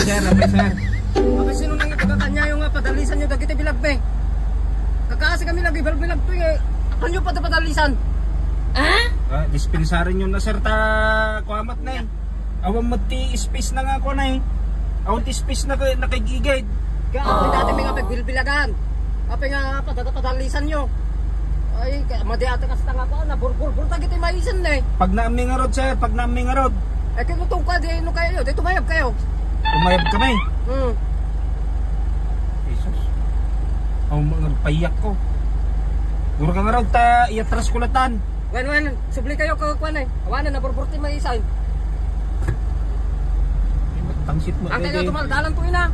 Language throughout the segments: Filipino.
sir, apay sir. Apay sino nang ipagkakanya yung padalisan nyo dagiti bilagbe. Kakaasi kami lagi bilag to eh. Ako nyo padalisan. Dispensarin nyo na sir ta kuamat na eh. Awang mati space na nga ako na eh. Awang ti space na nakigigid. Kaya apay dati may nga pagbilbilagan. Apay nga padalisan nyo. Ay, madiate kasi tanga ko na burbur tagiti maisan na eh. Pag naaming nga rod sir, pag naaming nga rod. Eh kinutong ka, di ano kayo, di tumayab kayo. Umayab kami. Jesus. Ang mga payak ko. Duro ka nga rod ta iatras kulatan. Wen, subli kayo kagkuan eh. Awanan na burbur ti maisan. Tangsit mo. Ang kayo tumaldalan to ina.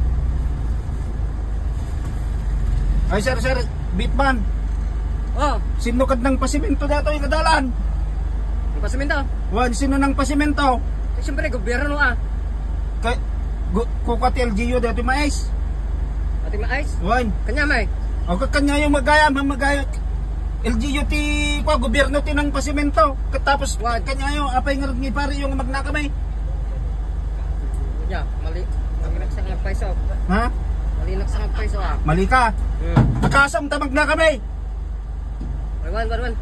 Ay sir, bitman. Sino kad ng pasimento dato yung kadalan? Yung pasimento? Wan, sino ng pasimento? Siyempre, gobyerno Kukati LGU dato yung mais. Ati mais? Wan. Kanya may? O kanya yung magaya. LGU ti gobyerno ti ng pasimento. Katapos kanya yung apay nga ni pare yung magnakamay. Mali. Malinak sa ngapay so. Ha? Malinak sa ngapay so Mali ka. Akasam ta magnakamay. Wan.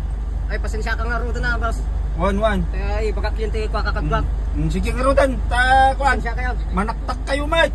Ay, pasensya ka nga ruto na, boss. Wan. Ay, baka kliyente ko kakakadbak. Sige nga rutan. Ta, kuan. Pasensya kayo. Manaktak kayo, mate.